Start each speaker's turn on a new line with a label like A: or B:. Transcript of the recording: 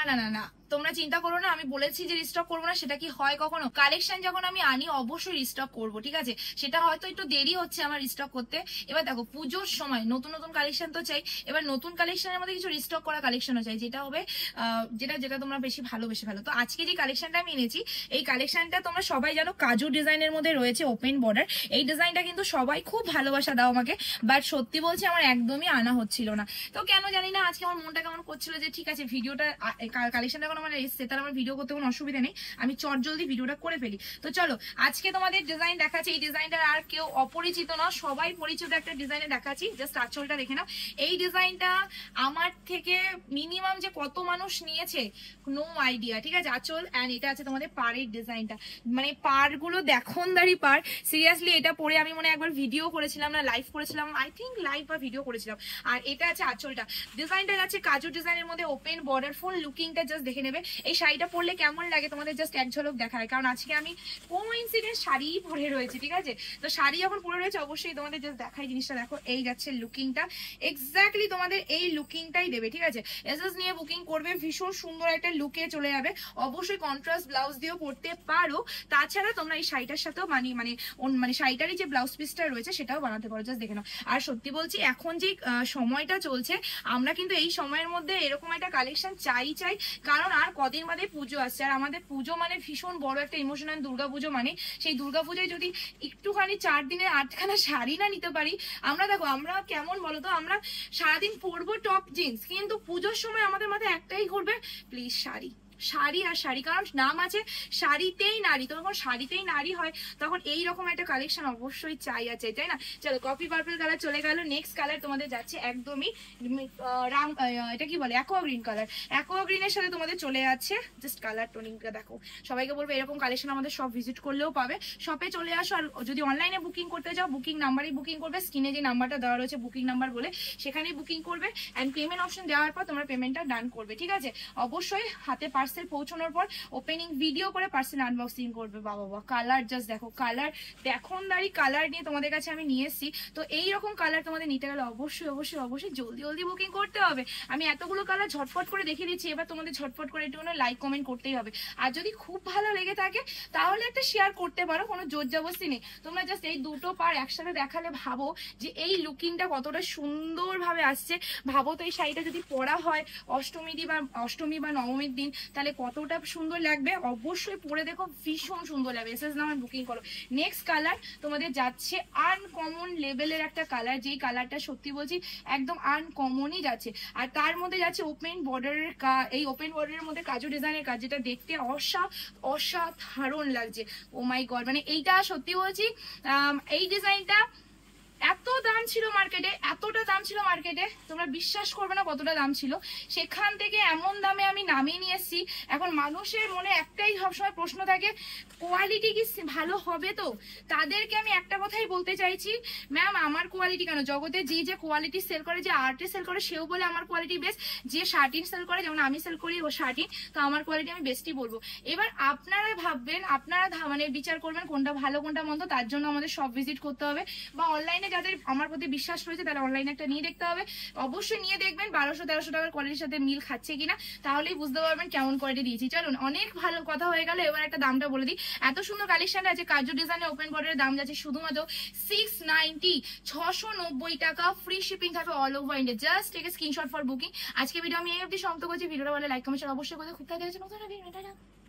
A: না না না, তোমরা চিন্তা করো না, আমি বলেছি যে রিস্টক করবো না, সেটা কি হয় কখনো? কালেকশন যখন আমি আনি অবশ্যই রিস্টক করবো, ঠিক আছে? সেটা হয়তো একটু দেরি হচ্ছে আমার রিস্টক করতে। এবার দেখো পুজোর সময় নতুন নতুন কালেকশন তো চাই, এবার নতুন কালেকশনের মধ্যে কিছু রিস্টক করা কালেকশনও চাই, যেটা হবে যেটা যেটা তোমরা বেশি ভালোবেসে ফেলো। তো আজকে যে কালেকশনটা আমি এনেছি, এই কালেকশনটা তোমরা সবাই জানো কাজু ডিজাইনের মধ্যে রয়েছে, ওপেন বর্ডার। এই ডিজাইনটা কিন্তু সবাই খুব ভালোবাসা দাও আমাকে, বাট সত্যি বলছি আমার একদমই আনা হচ্ছিল না। তো কেন জানি না আজকে আমার মনটা কেমন করছিল যে ঠিক আছে ভিডিওটা কালেকশনটা এখন আমার এসছে, তাহলে আমার ভিডিও করতে কোনো অসুবিধা নেই, আমি চট জলদি ভিডিওটা করে ফেলি। তো চলো আজকে তোমাদের ডিজাইন দেখাচ্ছি। এই ডিজাইনটার আর কেউ অপরিচিত না, সবাই পরিচিত একটা ডিজাইনে দেখাচ্ছি। জাস্ট আঁচলটা দেখে নাও। এই ডিজাইনটা আমার থেকে মিনিমাম যে কত মানুষ নিয়েছে নো আইডিয়া, ঠিক আছে? আঁচল অ্যান্ড এটা আছে তোমাদের পাড়ের ডিজাইনটা, মানে পাড়গুলো দেখনদারি পাড়। সিরিয়াসলি এটা পরে আমি মনে একবার ভিডিও করেছিলাম, না লাইভ করেছিলাম, আই থিঙ্ক লাইভ বা ভিডিও করেছিলাম। আর এটা আছে আঁচলটা, ডিজাইনটা আছে কাজু ডিজাইনের মধ্যে, ওপেন বর্ডার, ফুল লুকিংটা জাস্ট দেখে নেবে। এই শাড়িটা পরলে কেমন লাগে তোমাদের জাস্ট এক ঝলক দেখায়, কারণ আজকে আমি কোইন্সিডেন্স শাড়ি পরে রয়েছে, ঠিক আছে? তো শাড়ি যখন পরে রয়েছে অবশ্যই তোমাদের জাস্ট দেখাই জিনিসটা। দেখো এই যাচ্ছে লুকিংটা, এক্স্যাক্টলি তোমাদের এই লুকিংটাই দেবে, ঠিক আছে? এসএস নিয়ে বুকিং করবে, ভীষণ সুন্দর একটা লুকে চলে যাবে। অবশ্যই কন্ট্রাস্ট ব্লাউজ দিয়েও পরতে পারো, তাছাড়া তোমরা এই শাড়িটার সাথেও মানে শাড়িটারই যে ব্লাউজ পিসটা রয়েছে সেটাও বানাতে পারো, জাস্ট দেখে নাও। আর সত্যি বলছি এখন যে সময়টা চলছে, আমরা কিন্তু এই সময়ের মধ্যে এরকম একটা কালেকশন চাই, কারণ আর কদিন বাদে পুজো আসছে, আর আমাদের পুজো মানে ভীষণ বড় একটা ইমোশনাল দুর্গাপুজো, মানে সেই দুর্গাপুজোয় যদি একটুখানি 4 দিনের 8খানা শাড়ি না নিতে পারি, আমরা দেখো আমরা কেমন বলতো, আমরা সারাদিন পরবো টপ জিন্স, কিন্তু পুজোর সময় আমাদের মাথায় একটাই ঘুরবে, প্লিজ শাড়ি, শাড়ি আর শাড়ি। কারণ নাম আছে শাড়িতেই নারী, তো যখন শাড়িতেই নারী হয় তখন এইরকম একটা কালেকশন অবশ্যই চাই আছে, তাই না? চলো কফি পার্পল কালার চলে গেল, নেক্সট কালার তোমাদের যাচ্ছে একদমই এটা কি বলে, অ্যাকোয়া গ্রিন কালার। অ্যাকোয়া গ্রিনের সাথে তোমাদের চলে যাচ্ছে জাস্ট কালার টোনিংটা দেখো। সবাইকে বলবো এরকম কালেকশন আমাদের সব ভিজিট করলেও পাবে, শপে চলে আসো। আর যদি অনলাইনে বুকিং করতে চাও বুকিং নাম্বারেই বুকিং করবে, স্ক্রিনে যে নাম্বারটা দেওয়া রয়েছে বুকিং নাম্বার বলে, সেখানেই বুকিং করবে। অ্যান্ড পেমেন্ট অপশন দেওয়ার পর তোমরা পেমেন্টটা ডান করবে, ঠিক আছে? অবশ্যই হাতে পার্সেল পৌঁছানোর পর ওপেনিং ভিডিও করে পার্সেল আনবক্সিং করবে। বাবা কালার জাস্ট দেখো, কালার দেখনদারি কালার নিয়ে তোমাদের কাছে আমি নিয়ে এসেছি। তো এইরকম কালার তোমাদের নিতে গেলে অবশ্যই অবশ্যই অবশ্যই জলদি জলদি বুকিং করতে হবে। আমি এতগুলো কালার ঝটফট করে দেখিয়ে দিচ্ছি, এবার তোমাদের ঝটফট করে একটু লাইক কমেন্ট করতেই হবে। আর যদি খুব ভালো লেগে থাকে তাহলে একটা শেয়ার করতে পারো, কোনো জোর জবরদস্তি নেই। তোমরা জাস্ট এই দুটো পার একসাথে দেখালে ভাবো যে এই লুকিংটা কতটা সুন্দরভাবে আসছে। ভাবো তো এই শাড়িটা যদি পরা হয় অষ্টমী বা নবমীর দিন, তাহলে কতটা সুন্দর লাগবে। অবশ্যই পরে দেখো, ভীষণ সুন্দর লাগবে। এসএস নাম্বার বুকিং করো। নেক্সট কালার তোমাদের যাচ্ছে আনকমন লেভেলের একটা কালার, যেই কালারটা সত্যি বলছি একদম আনকমনই যাচ্ছে। আর তার মধ্যে যাচ্ছে ওপেন বর্ডারের এই ওপেন বর্ডারের মধ্যে কাজু ডিজাইনের কাজ, যেটা দেখতে অসাধারণ লাগছে। ও মাই গড, মানে এইটা সত্যি বলছি এই ডিজাইনটা এত দাম ছিল মার্কেটে, এতটা দাম ছিল মার্কেটে, তোমরা বিশ্বাস করবে না কতটা দাম ছিল। সেখান থেকে এমন দামে আমি নামিয়ে নিয়ে এসেছি। এখন মানুষের মনে একটাই সবসময় প্রশ্ন থাকে, কোয়ালিটি কি ভালো হবে? তো তাদেরকে আমি একটা কথাই বলতে চাইছি, ম্যাম আমার কোয়ালিটি কেন, জগতে যে কোয়ালিটি সেল করে, যে আর্টে সেল করে সেও বলে আমার কোয়ালিটি বেস্ট, যে শার্টিন সেল করে যেমন আমি সেল করি ও শার্টিন, তো আমার কোয়ালিটি আমি বেস্টই বলবো। এবার আপনারা ভাববেন, আপনারা মানে বিচার করবেন কোনটা ভালো কোনটা মন্দ, তার জন্য আমাদের সব ভিজিট করতে হবে। বা অনলাইনে যাদের আমার প্রতি বিশ্বাস রয়েছে তারা অনলাইনে একটা নিয়ে দেখতে হবে। অবশ্যই নিয়ে দেখবেন 1200-1300 টাকার কোয়ালিটির সাথে মিল খাচ্ছে কিনা, তাহলেই বুঝতে পারবেন কেমন কোয়ালিটি দিয়েছি। চলুন অনেক ভালো কথা হয়ে গেল, এবার একটা দামটা বলে দিই। এত সুন্দর কালেকশন আছে, কাজু ডিজাইনের ওপেন বর্ডারের দাম যাচ্ছে শুধুমাত্র 690, 690 টাকা, ফ্রি শিপিং থাকে all over India. Just take a screenshot for booking. আজকে ভিডিও আমি এই অবধি সমাপ্ত করছি। ভিডিওটা ভালো লাইক কমেন্ট অবশ্যই করে খুব থাকে নতুন